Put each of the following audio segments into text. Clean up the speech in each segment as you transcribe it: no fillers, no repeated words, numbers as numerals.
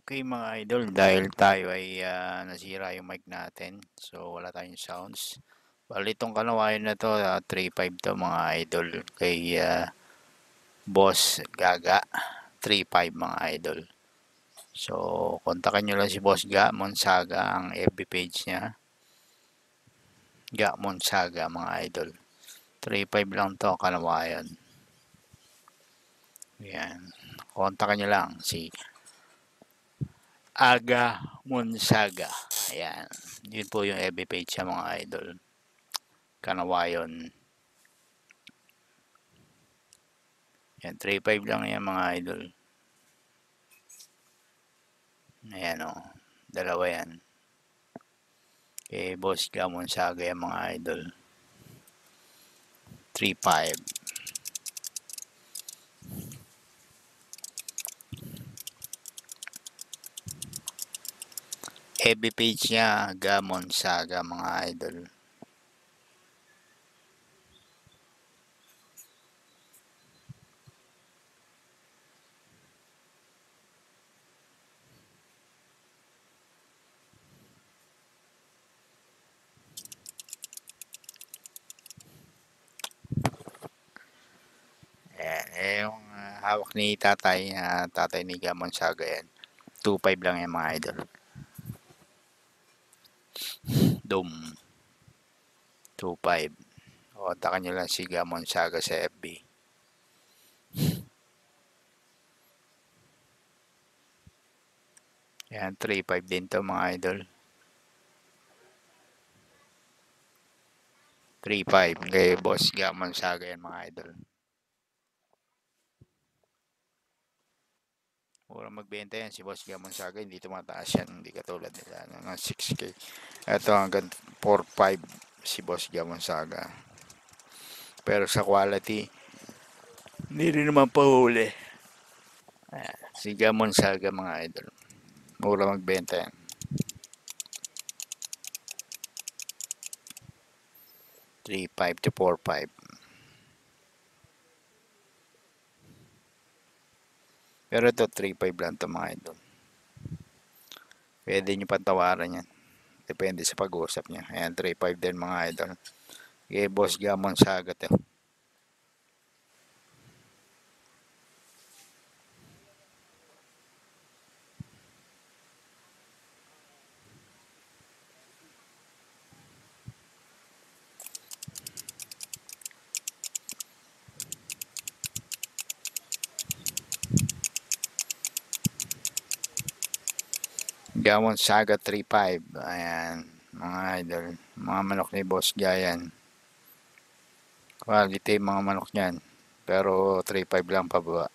Okay mga idol, dahil tayo ay nasira yung mic natin, so wala tayong sounds. Bali itong kanawayan na to, 3.5 to mga idol, kay Boss Gaga, 3.5 mga idol. So kontakin nyo lang si Boss Ga Monsaga, ang FB page niya, Ga Monsaga mga idol. 3.5 lang to kanawayan. Yan, kontakin nyo lang si Aga Monsaga. Ayan. Yun po yung FB page sa mga idol. Kanawayon. Yan, 3.5 lang yan mga idol. Ayan o. Dalawa yan. Kay Boss Gamon Saga yan mga idol. 3.5. FB page niya, Gamon Saga mga idol. Ayan, yung hawak ni tatay, tatay ni Gamon Saga yan. 2.5 lang yan mga idol. Dum. 2.5. Kontakan nyo lang si Gamon Saga sa FB. Yan, 3.5 din to mga idol. 3.5 kay Boss Gamon Saga yan mga idol. Mura magbenta yan si Boss Gamon Saga, hindi tumataas yan, hindi katulad nila ng 6K. Ito hanggang 4.5 si Boss Gamon Saga. Pero sa quality, hindi rin naman pahuli. Si Gamon Saga mga idol. Mura magbenta yan. 3.5 to 4.5. Pero ito 3.5 lang ito mga idol. Pwede nyo pantawaran yan. Depende sa pag-uusap niya. Ayan, 3.5 din mga idol. Kay Boss Gamon Saga to. Gamon Saga 3.5. Ayan, mga idol. Mga manok ni Boss Gayan. Quality mga manok niyan. Pero 3.5 lang pababa.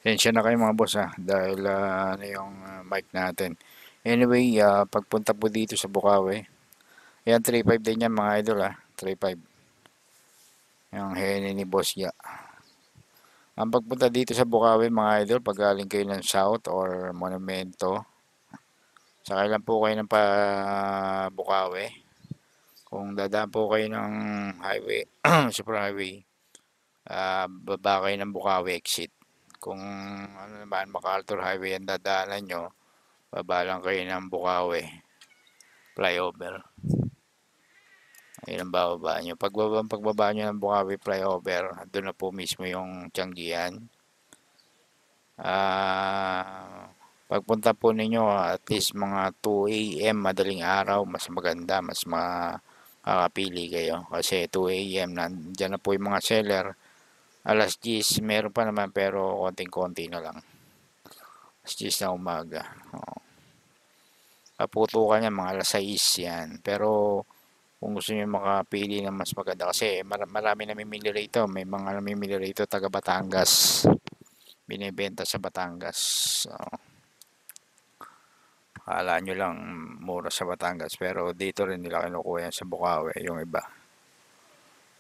Tensya na kayo mga boss dahil ano yung mic natin. Anyway, pagpunta po dito sa Bukawi. Ayan, 3.5 din yan mga idol 3.5. Yung hene ni Boss Ga. Ang pagpunta dito sa Bukawi mga idol, pag galing kayo ng South or Monumento, sakay lang po kayo ng Bukawi. Kung dadaan po kayo ng highway, super highway, baba kayo ng Bukawi exit. Kung ano naman, MacArthur Highway ang dadaanan nyo, baba lang kayo ng Bukawi flyover. Ayun ang bababa nyo. Pagbaba nyo ng Bukawi flyover, doon na po mismo yung Tianggian. Pagpunta po ninyo at least mga 2 AM madaling araw, mas maganda, mas makakapili kayo. Kasi 2 AM, nandyan na po yung mga seller. Alas 10, meron pa naman pero konting-konti na lang. Alas 10 na umaga. Kaputukan yan, mga alas 6 yan. Pero kung gusto niyo makapili ng mas maganda, kasi marami namimili rito. May mga namimili rito taga Batangas. Binibenta sa Batangas. So, akala nyo lang mura sa Batangas, pero dito rin nila kinukuha yan sa Bukawi, yung iba.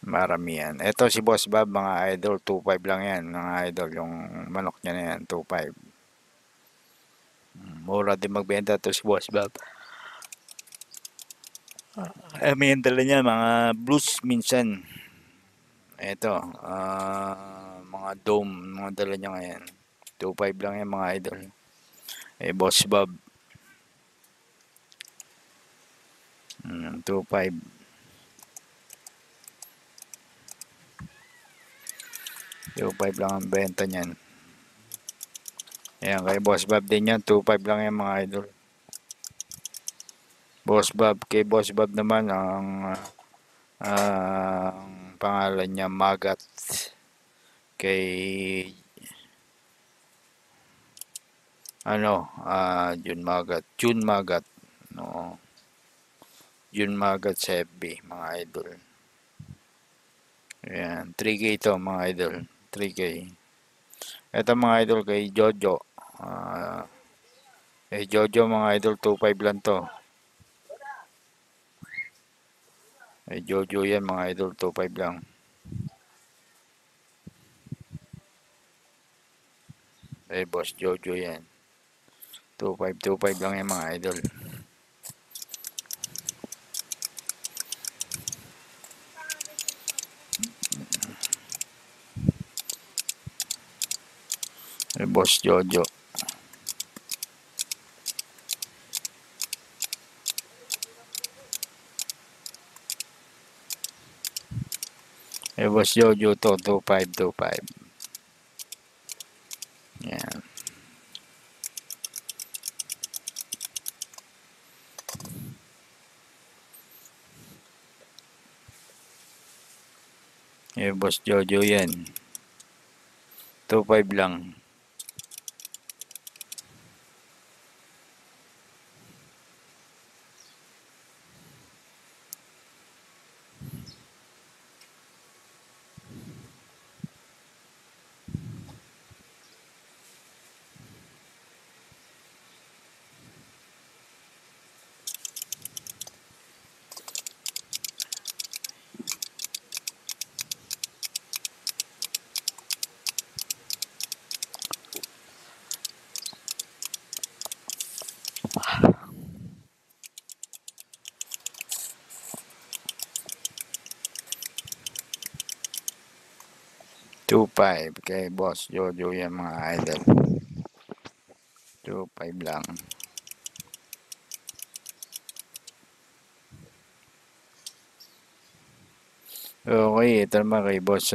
Marami yan. Ito si Boss Bob, mga idol, 2.5 lang yan, mga idol. Yung manok niya na yan, 2.5. Mura din magbenta to si Boss Bob. May dala niya, mga blues minsan. Ito, mga dome, mga dala niya ngayon. 2.5 lang yan mga idol. Boss Bob. 2.5. 2.5 lang ang benta niyan. Ayan, kay Boss Bob din yan. 2.5 lang yan mga idol. Boss Bob. Kay Boss Bob naman, ang pangalan niya Magat. Kay June Magat. No. June Magat sa FB, mga idol. Ayan, 3K to mga idol. 3K. Ito mga idol kay Jojo. Jojo mga idol, 2.5 lang to. Jojo yan mga idol, 2.5 lang. Boss Jojo yan. 2.5 lang yan mga idol. Boss Jojo. Boss Jojo to, 2.5. Yan. Boss Jojo yan. 2.5 lang. $2.5 kay Boss Jojo yan mga idol. 2.5 lang. Okay, ito naman kay Boss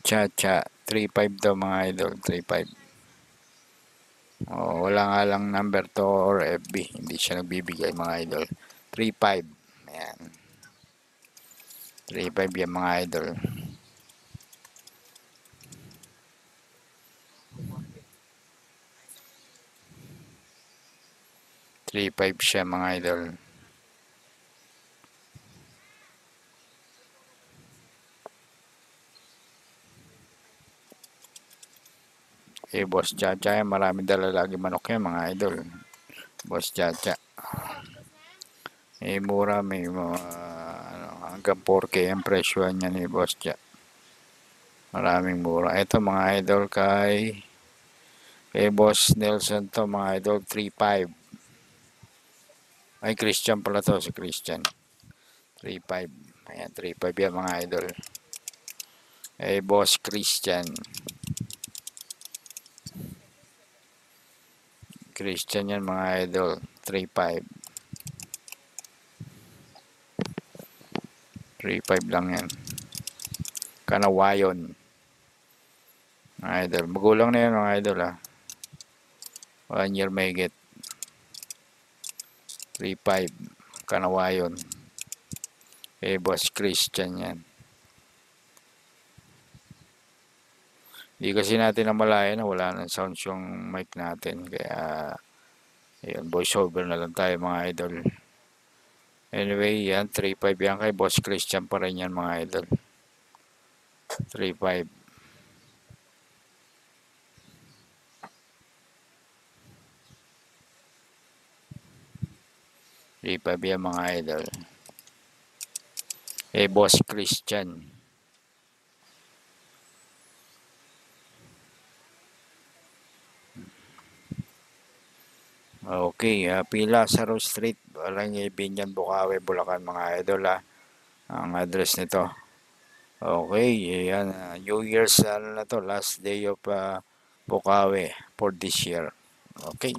Chacha. 3.5 to mga idol. 3.5. Wala nga lang number to or FB. Hindi siya nagbibigay mga idol. 3.5. Ayan. 3.5 yan mga idol. 3.5 siya mga idol. Boss Chacha yan. Maraming dala lagi manok yan mga idol. Boss Chacha. Mura. May hanggang 4K ang presyo niya ni Boss Chacha. Maraming mura. Ito mga idol kay Boss Nelson to mga idol. 3.5. Ay, Christian pala to. Si Christian. 3.5. Ayan, 3.5 yan mga idol. Boss Christian. Christian yan mga idol. 3.5. 3.5 lang yan. Kanawayon. Mga idol. Magulang na yan mga idol ha. 1 year may get. 3.5. Kanawayon. Boss Christian yan. Hindi kasi natin namalayan na wala ng sounds yung mic natin. Kaya, ayun, voice over na lang tayo mga idol. Anyway, yan, 3.5 yan kay Boss Christian pa rin yan mga idol. 3.5. 3.5 yan mga idol. Boss Christian. Okay, pila sa Rose Street, Barangay Binyan, Bukawi, Bulacan mga idol ha. Ang address nito. Okay, ayan. New Year's ano na to, last day of Bukawi for this year. Okay.